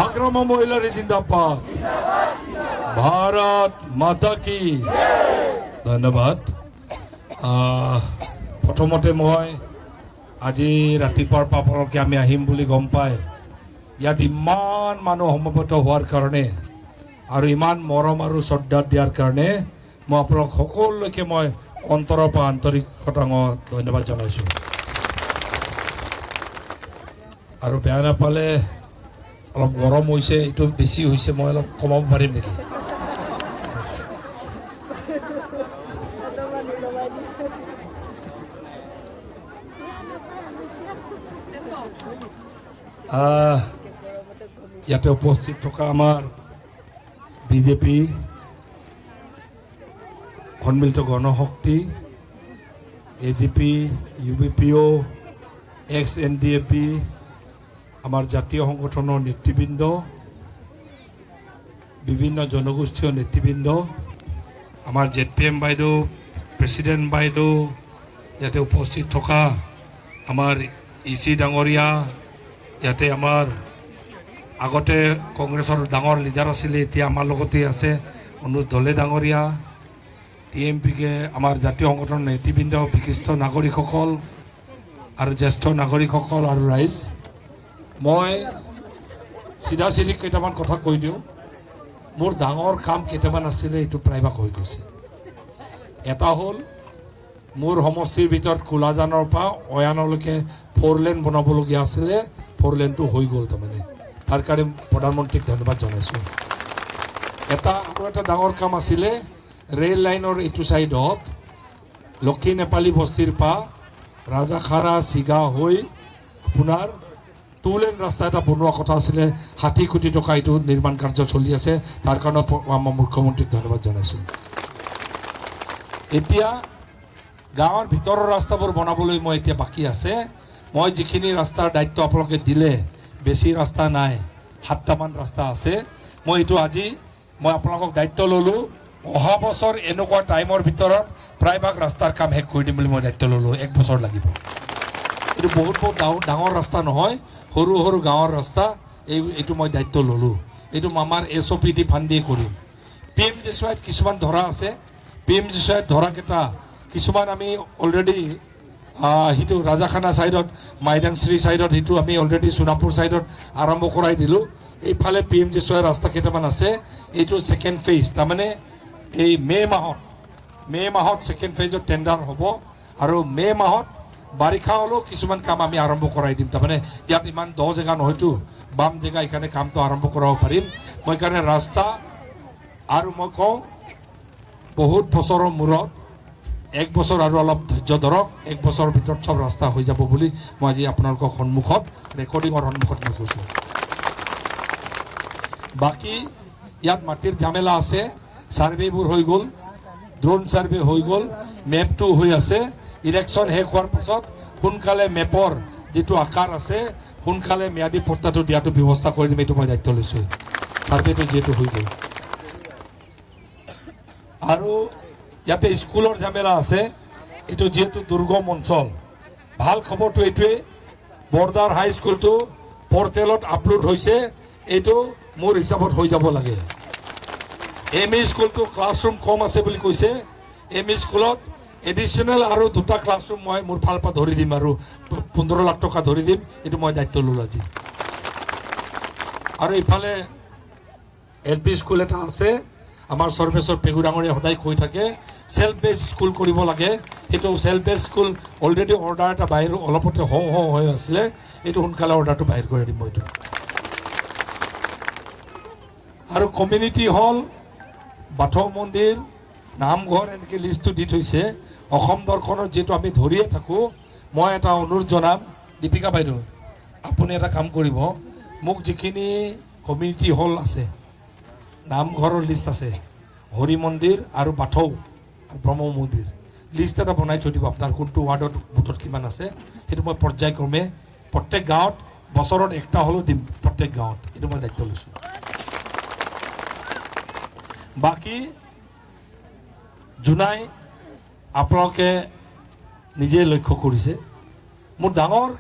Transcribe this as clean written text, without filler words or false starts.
আগ্ৰামা মহিলাৰ জিন্দাবাদ, ভাৰত মাতা কি। ধন্যবাদ। প্ৰথমতে মই আজি ৰাতিপুৱাৰ পাপৰকে আমি আহিম বুলি গম পাই ইয়াত ইমান মানুহ সমবেত হোৱাৰ কাৰণে আৰু ইমান মৰম আৰু শ্ৰদ্ধা দিয়াৰ কাৰণে মই আপোনালোক সকলোকে মই অন্তৰৰ পৰা আন্তৰিকতা ধন্যবাদ জনাইছোঁ। আৰু বেয়া নাপালে অলপ গৰম হৈছে, এইটো বেছি হৈছে, মই অলপ কমাব পাৰিম নেকি? ইয়াতে উপস্থিত থকা আমাৰ বিজেপি, সন্মিলিত গণশক্তি, এজিপি, ইউবিপিঅ, এক্স NDAP, আমাৰ জাতীয় সংগঠনৰ নেতৃবৃন্দ, বিভিন্ন জনগোষ্ঠীয় নেতৃবৃন্দ, আমাৰ ZPM বাইদেউ, প্ৰেচিডেণ্ট বাইদেউ, ইয়াতে উপস্থিত থকা আমাৰ EC ডাঙৰীয়া, ইয়াতে আমাৰ আগতে কংগ্ৰেছৰ ডাঙৰ লিডাৰ আছিলে, এতিয়া আমাৰ লগতে আছে অনুজ দলে ডাঙৰীয়া, TMPকে আমাৰ জাতীয় সংগঠনৰ নেতৃবৃন্দ, বিশিষ্ট নাগৰিকসকল আৰু জ্যেষ্ঠ নাগৰিকসকল আৰু ৰাইজ, মই চিধা চিধি কেইটামান কথা কৈ দিওঁ। মোৰ ডাঙৰ কাম কেইটামান আছিলে, এইটো প্ৰায়ভাগ হৈ গৈছে। এটা হ'ল মোৰ সমষ্টিৰ ভিতৰত কোলাজানৰ পৰা অয়ানলৈকে 4 লেন বনাবলগীয়া আছিলে, 4 লেনটো হৈ গ'ল। তাৰমানে তাৰ কাৰণে প্ৰধানমন্ত্ৰীক ধন্যবাদ জনাইছোঁ। আৰু এটা ডাঙৰ কাম আছিলে, ৰেল লাইনৰ এইটো ছাইডত লক্ষী নেপালী বস্তিৰ পৰা ৰাজাখাৰা চিগা হৈ আপোনাৰ 2 লেন ৰাস্তা এটা বনোৱা কথা আছিলে, 60 কোটি টকা এইটো নিৰ্মাণ কাৰ্য চলি আছে। তাৰ কাৰণে আমাৰ মুখ্যমন্ত্ৰীক ধন্যবাদ জনাইছোঁ। এতিয়া গাঁৱৰ ভিতৰৰ ৰাস্তাবোৰ বনাবলৈ মই এতিয়া বাকী আছে। মই যিখিনি ৰাস্তাৰ দায়িত্ব আপোনালোকে দিলে, বেছি ৰাস্তা নাই, 7টামান ৰাস্তা আছে। মই এইটো আজি মই আপোনালোকক দায়িত্ব ল'লোঁ, অহা বছৰ এনেকুৱা টাইমৰ ভিতৰত প্ৰায়ভাগ ৰাস্তাৰ কাম শেষ কৰি দিম বুলি মই দায়িত্ব ল'লোঁ। 1 বছৰ লাগিব। এইটো বহুত ডাঙৰ ৰাস্তা নহয়, সৰু সৰু গাঁৱৰ ৰাস্তা। এইটো মই দায়িত্ব ল'লোঁ। এইটো আমাৰ SOPD ফাণ্ড দিয়ে কৰিম। PMGCYত কিছুমান ধৰা আছে, PMGCYত ধৰাকেইটা কিছুমান আমি অলৰেডি সেইটো ৰাজাখানা ছাইডত, মাইদাংশ্ৰী ছাইডত, সেইটো আমি অলৰেডি সোণাপুৰ ছাইডত আৰম্ভ কৰাই দিলোঁ। এইফালে PMGCYৰ ৰাস্তা কেইটামান আছে, এইটো ছেকেণ্ড ফেজ। তাৰমানে এই মে' মাহত ছেকেণ্ড ফেজত টেণ্ডাৰ হ'ব, আৰু মে' মাহত বাৰিষা হ'লেও কিছুমান কাম আমি আৰম্ভ কৰাই দিম। তাৰমানে ইয়াত ইমান দ জেগা নহয়তো, বাম জেগা, এইকাৰণে কামটো আৰম্ভ কৰাব পাৰিম। মই কাৰণে ৰাস্তা, আৰু মই কওঁ বহুত বছৰৰ মূৰত 1 বছৰ আৰু অলপ ধৈৰ্য ধৰক, 1 বছৰৰ ভিতৰত চব ৰাস্তা হৈ যাব বুলি মই আজি আপোনালোকৰ সন্মুখত ৰেকৰ্ডিঙৰ সন্মুখত মই কৈছোঁ। বাকী ইয়াত মাটিৰ ঝামেলা আছে, ছাৰ্ভেবোৰ হৈ গ'ল, ড্ৰোন ছাৰ্ভে হৈ গ'ল, মেপটো হৈ আছে। ইলেকশ্যন শেষ হোৱাৰ পাছত সোনকালে মেপৰ যিটো আকাৰ আছে, সোনকালে ম্যাদী পট্টাটো দিয়াটো ব্যৱস্থা কৰি দিম। এইটো মই দায়িত্ব লৈছোঁ। ছাৰ্ভেটো যিহেতু হৈ গ'ল। আৰু ইয়াতে স্কুলৰ ঝামেলা আছে, এইটো যিহেতু দুৰ্গম অঞ্চল। ভাল খবৰটো এইটোৱে, বৰ্ডাৰ হাইস্কুলটো পৰ্টেলত আপলোড হৈছে। এইটো মোৰ হিচাপত হৈ যাব লাগে। ME স্কুলটো ক্লাছৰুম কম আছে বুলি কৈছে। ME স্কুলত এডিশ্যনেল আৰু 2টা ক্লাছৰুম মই মোৰ ফালৰ পৰা ধৰি দিম, আৰু 15 লাখ টকা ধৰি দিম। এইটো মই দায়িত্ব ল'লোঁ আজি। আৰু ইফালে LP স্কুল এটা আছে, আমাৰ সৰ্বেশ্বৰ পেগু ডাঙৰীয়া সদায় কৈ থাকে সেল্ফ বেছ স্কুল কৰিব লাগে। সেইটো সেল্ফ বেছ স্কুল অলৰেডি অৰ্ডাৰ এটা বাহিৰ অলপতে হৈ আছিলে, এইটো সোনকালে অৰ্ডাৰটো বাহিৰ কৰি দিম মই এইটো। আৰু কমিউনিটি হল, বাথৌ মন্দিৰ, নামঘৰ, এনেকৈ লিষ্টটো দি থৈছে। অসম দৰ্শনত যিহেতু আমি ধৰিয়ে থাকোঁ, মই এটা অনুৰোধ জনাম, দীপিকা বাইদেউ আপুনি এটা কাম কৰিব, মোক যিখিনি কমিউনিটি হল আছে, নামঘৰৰ লিষ্ট আছে, হৰি মন্দিৰ আৰু বাথৌ ব্ৰহ্ম মন্দিৰ, লিষ্ট এটা বনাই থৈ দিব আপোনাৰ কোনটো ৱাৰ্ডত বুথত কিমান আছে। সেইটো মই পৰ্যায়ক্ৰমে প্ৰত্যেক গাঁৱত বছৰত 1টা হ'লেও দিম, প্ৰত্যেক গাঁৱত। এইটো মই দায়িত্ব লৈছোঁ। বাকী জোনাই আপোনালোকে নিজে লক্ষ্য কৰিছে, মোৰ ডাঙৰ